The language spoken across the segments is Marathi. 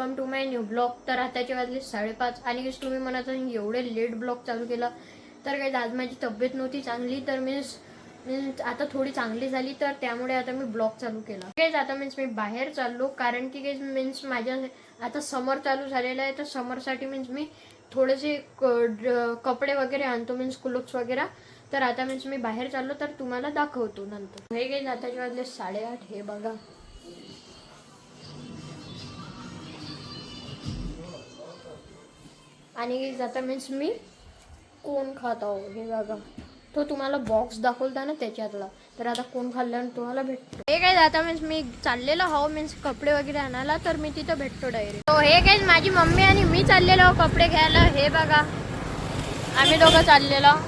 Welcome to my new blog. तर आताचे वाजले 5:30 आणि गाईज तुम्ही म्हणत असाल एवढे लेट ब्लॉग चालू केला. तर गाईज आज माझी तब्येत नव्हती चांगली, तर मीन्स आता थोडी चांगली झाली, तर त्यामुळे आता मी ब्लॉग चालू केला. गाईज आता मी बाहेर चाललो, कारण की गाईज मीन्स माझ्या आता समर चालू झालेलं आहे. तर समरसाठी मी थोडेसे कपडे वगैरे आणतो, क्लोथ्स वगैरे. तर आता मी बाहेर चाललो, तर तुम्हाला दाखवतो नंतर. हे गाईज आताचे वाजले 8:30. हे बघा, आणि आता मी कोण खात आहो हे बघा. तो तुम्हाला बॉक्स दाखवता ना त्याच्यातला. तर आता कोण खाल्ल्यानं तुम्हाला भेटतो. हे काय आता मी चाललेलो आहो कपडे वगैरे आणायला, तर मी तिथं भेटतो डायरेक्ट. तो हे काय माझी मम्मी आणि मी चाललेलो आहो कपडे घ्यायला. हे बघा, आम्ही दोघं चाललेलो.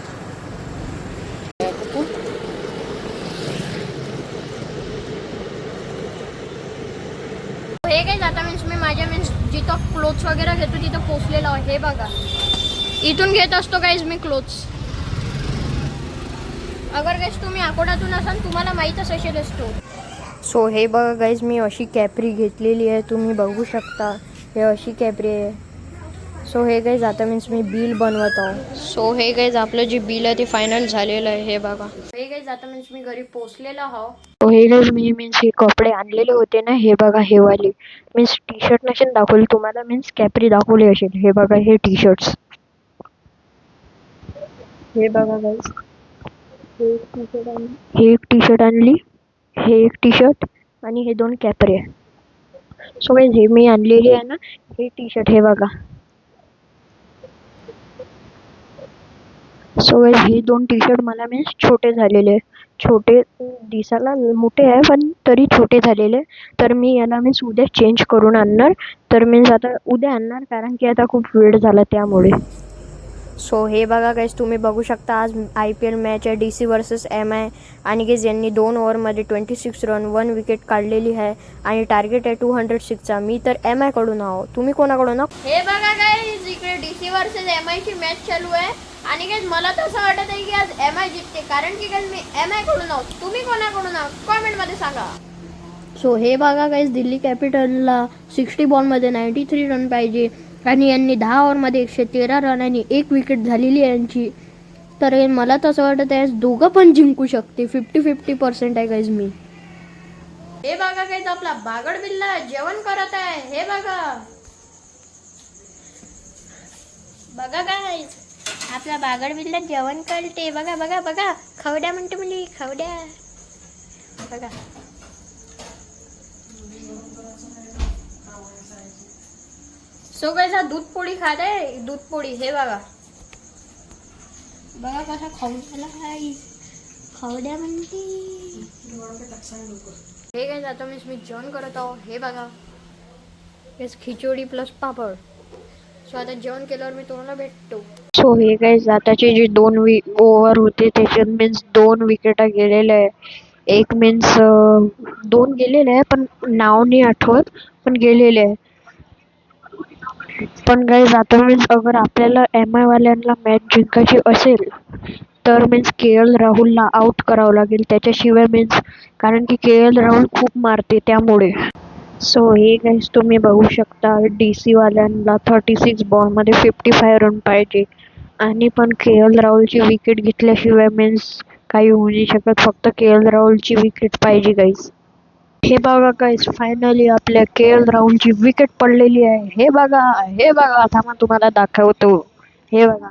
हे काय आता मी माझ्या जिथं क्लोथ्स वगैरे घेतो तिथं पोचलेलो आहे. हे बघा, इथून घेत असतो गाईज मी क्लोथ्स. अगर गाईज तुम्ही अकोटातून असाल तुम्हाला माहीतच असेल असतो. सो हे बघा गाईज, मी अशी कॅपरी घेतलेली आहे, तुम्ही बघू शकता. हे अशी कॅपरी आहे. सो हे गाईज आता मी बिल बनवत आहो. सो हे गाईज आपलं जे बिल आहे ते फायनल झालेलं आहे. हे बघा, हे गाईज आता मी घरी पोचलेलो आहो. सो हे गाईज हे कपडे आणलेले होते ना, हे बघा हे वाले टी शर्ट नसेल दाखवली तुम्हाला, कॅपरी दाखवली असेल. हे बघा हे टी शर्ट्स. हे बघा गाईज, हे एक टी शर्ट आणली, हे एक टी शर्ट आणि हे 2 कॅपरे. सो गाईज हे मी आणलेली आहे ना, हे टी शर्ट. हे बघा. सो गाईज हे 2 टी शर्ट मला छोटे झालेले, छोटे दिसायला मोठे आहे पण तरी छोटे झालेले. तर मी याला उद्या चेंज करून आणणार. तर आता उद्या आणणार, कारण की आता खूप वेळ झाला त्यामुळे. सो हे बघा गाईज, तुम्ही बघू शकता आज IPL मॅच आहे DC वर्सेस MI. आणि गाईज यांनी 2 ओव्हरमध्ये 26 रन 1 विकेट काढलेली आहे आणि टार्गेट आहे 206चा. मी तर MI कडून आहो, तुम्ही कोणाकडून आहो? हे बघा गाईज, इकडे DC वर्सेस MI ची मॅच चालू आहे. आणि गाईज मला तर असं वाटत आहे की आज MI जिंकते, कारण की गाईज मी MI कडून आहो. तुम्ही कोणाकडून आहो कॉमेंटमध्ये सांगा. सो हे बघा गाईज, दिल्ली कॅपिटलला 60 बॉलमध्ये 93 रन पाहिजे आणि यांनी 10 ओव्हरमध्ये 113 रन आणि 1 विकेट झालेली आहे यांची. तर मला तसं वाटत आहे दोघं पण जिंकू शकते. 50-50% आहे गाईज मी. हे बघा गाईज, आपला बागड बिल्ला जेवण करत आहे. हे बघा, बघा गाईज, आपला बागड बिल्ला जेवण करते. बघा बघा बघा, खवड्या म्हणते मुली, खवड्या. बघा, सो गाईज हा दूध पोळी खात आहे, दूध पोळी. हे बघा, बघा कसा खाऊन झाला आहे, खवड्या म्हणते. हे गाईज आता मी जेवण करत आहो. हे बघा, खिचडी प्लस पापड. सो आता जेवण केल्यावर मी तुम्हाला भेटतो. सो हे गाईज आताचे जे 2 ओव्हर होते त्याच्यात 2 विकेट गेलेले आहे. एक 2 गेलेले आहे पण नाव नाही आठवत, पण गेलेले आहे. पण गाईज आता अगर आपल्याला MI वाल्यांना मॅच जिंकायची असेल तर KL राहुलला आउट करावं लागेल. त्याच्याशिवाय कारण की KL राहुल खूप मारते त्यामुळे. सो हे गाईज तुम्ही बघू शकता, DC वाल्यांना 36 बॉलमध्ये 55 रन पाहिजे. आणि पण KL राहुलची विकेट घेतल्याशिवाय काही होऊ नाही शकत. फक्त KL राहुलची विकेट पाहिजे गाईज. हे बघा गाईज, फायनली आपल्या KL राहुलची विकेट पडलेली आहे. हे बघा, हे बघा, थांबा तुम्हाला दाखवतो. हे बघा,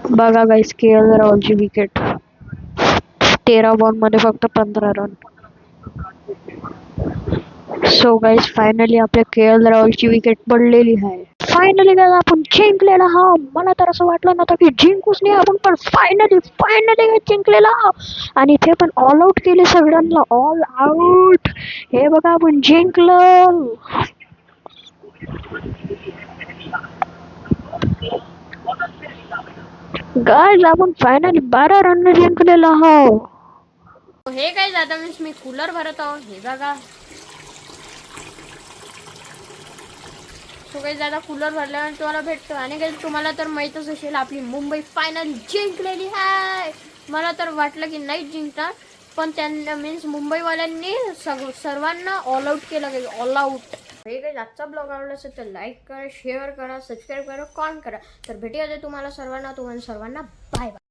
बघा गाईज, KL राहुलची विकेट. 13 बॉलमध्ये फक्त 15 रन. सो गाईज फायनली आपल्या KL राहुलची विकेट पडलेली आहे. फायनली गाईज आपण जिंकलेला हा. मला तर असं वाटलं नव्हतं की जिंकूच नाही आपण, पण फायनली जिंकलेला. आणि ते पण ऑल आउट केले सगळ्यांना, ऑल आउट. हे बघा आपण जिंकलो गाईज. आपण फायनली 12 रन जिंकलेला आहो. हे गाईज आता मी कूलर भरत आहो. हे बघा, सो गाईज आता कूलर भरल्यावर तुम्हाला भेटतो. आणि गाईज तुम्हाला तर माहीतच असेल आपली मुंबई फायनल जिंकलेली आहे. मला तर वाटलं की नाही जिंकणार, पण त्यांना मीन्स मुंबईवाल्यांनी सर्वांना ऑल आउट केलं, काही ऑल आउट. हे काही आजचा ब्लॉग आवडला असेल तर लाईक करा, शेअर करा, सबस्क्राईब करा, कॉमेंट करा. तर भेटूया तुम्हाला सर्वांना बाय बाय.